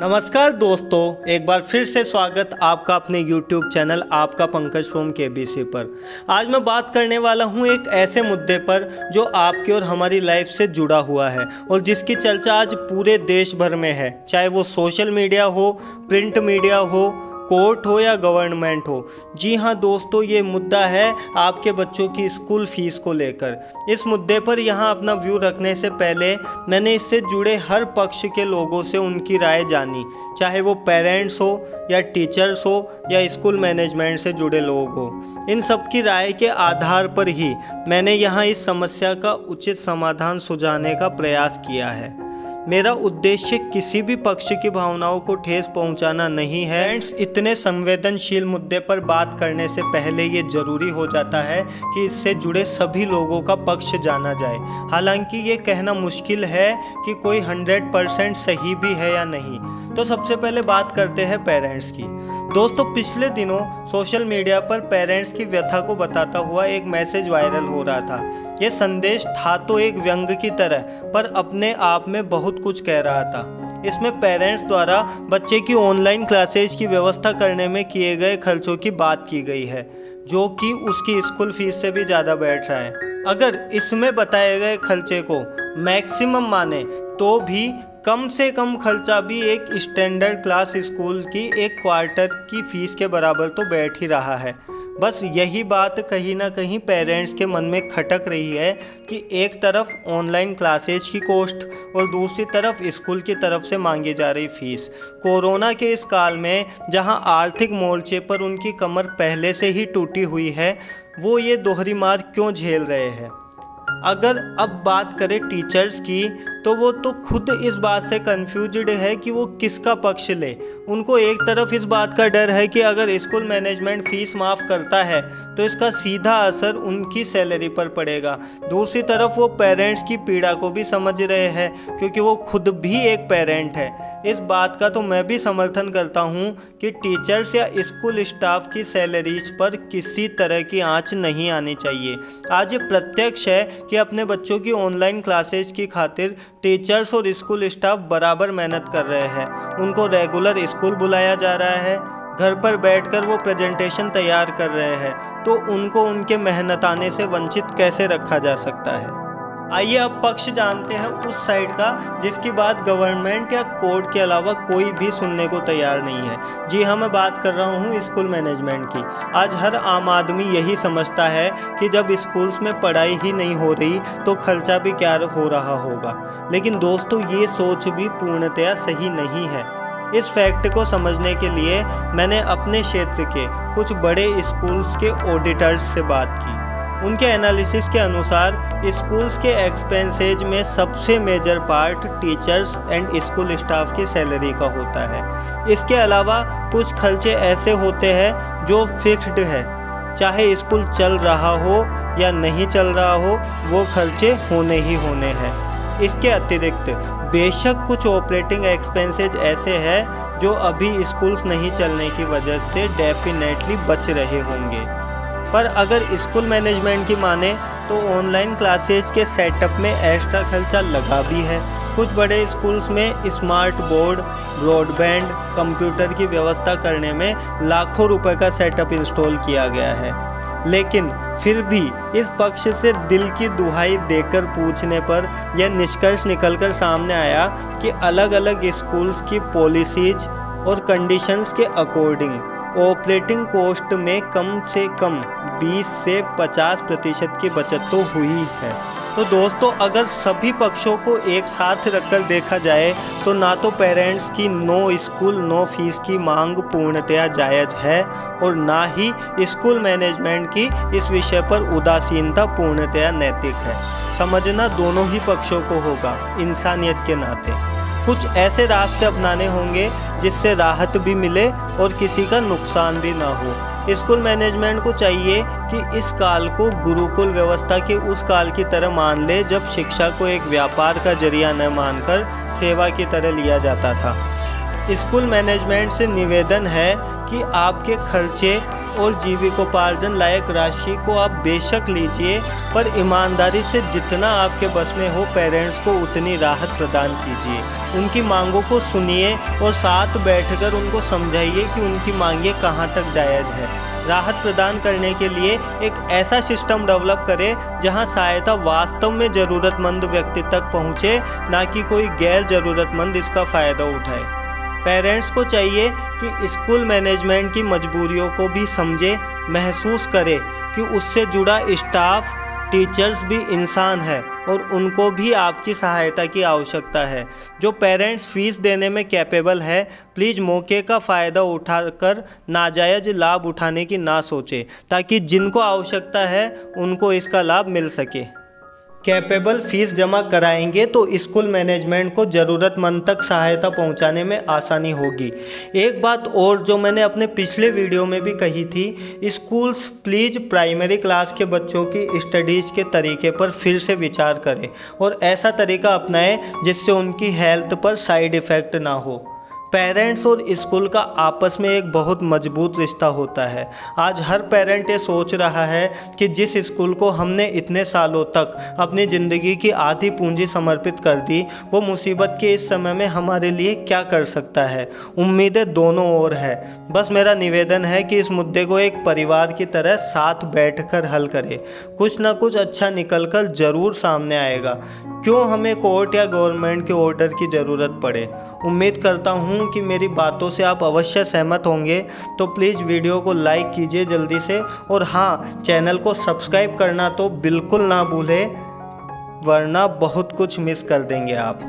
नमस्कार दोस्तों, एक बार फिर से स्वागत आपका अपने YouTube चैनल आपका पंकज फ्रॉम KBC पर। आज मैं बात करने वाला हूं एक ऐसे मुद्दे पर जो आपकी और हमारी लाइफ से जुड़ा हुआ है और जिसकी चर्चा आज पूरे देश भर में है, चाहे वो सोशल मीडिया हो, प्रिंट मीडिया हो, कोर्ट हो या गवर्नमेंट हो। जी हाँ दोस्तों, ये मुद्दा है आपके बच्चों की स्कूल फीस को लेकर। इस मुद्दे पर यहाँ अपना व्यू रखने से पहले मैंने इससे जुड़े हर पक्ष के लोगों से उनकी राय जानी, चाहे वो पेरेंट्स हो या टीचर्स हो या स्कूल मैनेजमेंट से जुड़े लोग हो। इन सब की राय के आधार पर ही मैंने यहाँ इस समस्या का उचित समाधान सुझाने का प्रयास किया है। मेरा उद्देश्य किसी भी पक्ष की भावनाओं को ठेस पहुंचाना नहीं है। फ्रेंड्स, इतने संवेदनशील मुद्दे पर बात करने से पहले ये जरूरी हो जाता है कि इससे जुड़े सभी लोगों का पक्ष जाना जाए। हालांकि ये कहना मुश्किल है कि कोई 100% सही भी है या नहीं। तो सबसे पहले बात करते हैं पेरेंट्स की। दोस्तों, पिछले दिनों सोशल मीडिया पर पेरेंट्स की व्यथा को बताता हुआ एक मैसेज वायरल हो रहा था। ये संदेश था तो एक व्यंग की तरह, पर अपने आप में बहुत कुछ कह रहा था। इसमें पेरेंट्स द्वारा बच्चे की ऑनलाइन क्लासेज की व्यवस्था करने में किए गए खर्चों की बात की गई है, जो कि उसकी स्कूल फीस से भी ज़्यादा बैठ रहा है। अगर इसमें बताए गए खर्चे को मैक्सिमम माने तो भी कम से कम खर्चा भी एक स्टैंडर्ड क्लास स्कूल की एक क्वार्टर की फीस के बराबर तो बैठ ही रहा है। बस यही बात कहीं ना कहीं पेरेंट्स के मन में खटक रही है कि एक तरफ ऑनलाइन क्लासेज की कॉस्ट और दूसरी तरफ स्कूल की तरफ से मांगी जा रही फीस। कोरोना के इस काल में जहां आर्थिक मोर्चे पर उनकी कमर पहले से ही टूटी हुई है, वो ये दोहरी मार क्यों झेल रहे हैं। अगर अब बात करें टीचर्स की, तो वो तो खुद इस बात से कंफ्यूज्ड है कि वो किसका पक्ष ले। उनको एक तरफ इस बात का डर है कि अगर स्कूल मैनेजमेंट फ़ीस माफ़ करता है तो इसका सीधा असर उनकी सैलरी पर पड़ेगा। दूसरी तरफ वो पेरेंट्स की पीड़ा को भी समझ रहे हैं, क्योंकि वो खुद भी एक पेरेंट है। इस बात का तो मैं भी समर्थन करता हूँ कि टीचर्स या स्कूल स्टाफ की सैलरीज पर किसी तरह की आंच नहीं आनी चाहिए। आज ये प्रत्यक्ष है कि अपने बच्चों की ऑनलाइन क्लासेज की खातिर टीचर्स और स्कूल स्टाफ बराबर मेहनत कर रहे हैं। उनको रेगुलर स्कूल बुलाया जा रहा है, घर पर बैठकर वो प्रेजेंटेशन तैयार कर रहे हैं, तो उनको उनके मेहनताने से वंचित कैसे रखा जा सकता है। आइए अब पक्ष जानते हैं उस साइड का जिसकी बात गवर्नमेंट या कोर्ट के अलावा कोई भी सुनने को तैयार नहीं है। जी हाँ, मैं बात कर रहा हूँ स्कूल मैनेजमेंट की। आज हर आम आदमी यही समझता है कि जब स्कूल्स में पढ़ाई ही नहीं हो रही तो खर्चा भी क्या हो रहा होगा। लेकिन दोस्तों, ये सोच भी पूर्णतया सही नहीं है। इस फैक्ट को समझने के लिए मैंने अपने क्षेत्र के कुछ बड़े स्कूल्स के ऑडिटर्स से बात की। उनके एनालिसिस के अनुसार स्कूल्स के एक्सपेंसेज में सबसे major part teachers and school staff की सैलरी का होता है। इसके अलावा कुछ खर्चे ऐसे होते हैं जो फिक्स्ड है, चाहे स्कूल चल रहा हो या नहीं चल रहा हो, वो खर्चे होने ही होने हैं। इसके अतिरिक्त बेशक कुछ ऑपरेटिंग एक्सपेंसेज ऐसे हैं जो अभी स्कूल्स नहीं चलने की वजह से डेफिनेटली बच रहे होंगे, पर अगर स्कूल मैनेजमेंट की माने तो ऑनलाइन क्लासेज के सेटअप में एक्स्ट्रा खर्चा लगा भी है। कुछ बड़े स्कूल्स में स्मार्ट बोर्ड, ब्रॉडबैंड, कंप्यूटर की व्यवस्था करने में लाखों रुपए का सेटअप इंस्टॉल किया गया है। लेकिन फिर भी इस पक्ष से दिल की दुहाई देकर पूछने पर यह निष्कर्ष निकलकर सामने आया कि अलग अलग स्कूल्स की पॉलिसीज और कंडीशंस के अकॉर्डिंग ऑपरेटिंग कॉस्ट में कम से कम 20 से 50% की बचत तो हुई है। तो दोस्तों, अगर सभी पक्षों को एक साथ रखकर देखा जाए तो ना तो पेरेंट्स की नो स्कूल नो फीस की मांग पूर्णतया जायज़ है और ना ही स्कूल मैनेजमेंट की इस विषय पर उदासीनता पूर्णतया नैतिक है। समझना दोनों ही पक्षों को होगा इंसानियत के नाते। कुछ ऐसे रास्ते अपनाने होंगे जिससे राहत भी मिले और किसी का नुकसान भी ना हो। स्कूल मैनेजमेंट को चाहिए कि इस काल को गुरुकुल व्यवस्था के उस काल की तरह मान ले जब शिक्षा को एक व्यापार का जरिया न मानकर सेवा की तरह लिया जाता था। स्कूल मैनेजमेंट से निवेदन है कि आपके खर्चे और जीविकोपार्जन लायक राशि को आप बेशक लीजिए, पर ईमानदारी से जितना आपके बस में हो पेरेंट्स को उतनी राहत प्रदान कीजिए। उनकी मांगों को सुनिए और साथ बैठकर उनको समझाइए कि उनकी मांगें कहाँ तक जायज़ है। राहत प्रदान करने के लिए एक ऐसा सिस्टम डेवलप करें जहां सहायता वास्तव में ज़रूरतमंद व्यक्ति तक पहुंचे, ना कि कोई गैर ज़रूरतमंद इसका फ़ायदा उठाए। पेरेंट्स को चाहिए कि स्कूल मैनेजमेंट की मजबूरियों को भी समझे, महसूस करे कि उससे जुड़ा स्टाफ, टीचर्स भी इंसान है और उनको भी आपकी सहायता की आवश्यकता है। जो पेरेंट्स फ़ीस देने में कैपेबल है, प्लीज़ मौके का फ़ायदा उठाकर नाजायज़ लाभ उठाने की ना सोचें, ताकि जिनको आवश्यकता है उनको इसका लाभ मिल सके। कैपेबल फ़ीस जमा कराएंगे तो स्कूल मैनेजमेंट को ज़रूरतमंद तक सहायता पहुंचाने में आसानी होगी। एक बात और जो मैंने अपने पिछले वीडियो में भी कही थी, स्कूल्स प्लीज़ प्राइमरी क्लास के बच्चों की स्टडीज़ के तरीके पर फिर से विचार करें और ऐसा तरीका अपनाएं जिससे उनकी हेल्थ पर साइड इफ़ेक्ट ना हो। पेरेंट्स और स्कूल का आपस में एक बहुत मजबूत रिश्ता होता है। आज हर पेरेंट ये सोच रहा है कि जिस स्कूल को हमने इतने सालों तक अपनी ज़िंदगी की आधी पूंजी समर्पित कर दी, वो मुसीबत के इस समय में हमारे लिए क्या कर सकता है। उम्मीदें दोनों ओर है। बस मेरा निवेदन है कि इस मुद्दे को एक परिवार की तरह साथ बैठकर हल करें। कुछ ना कुछ अच्छा निकलकर ज़रूर सामने आएगा। क्यों हमें कोर्ट या गवर्नमेंट के ऑर्डर की ज़रूरत पड़े। उम्मीद करता हूँ कि मेरी बातों से आप अवश्य सहमत होंगे, तो प्लीज़ वीडियो को लाइक कीजिए जल्दी से, और हाँ, चैनल को सब्सक्राइब करना तो बिल्कुल ना भूलें, वरना बहुत कुछ मिस कर देंगे आप।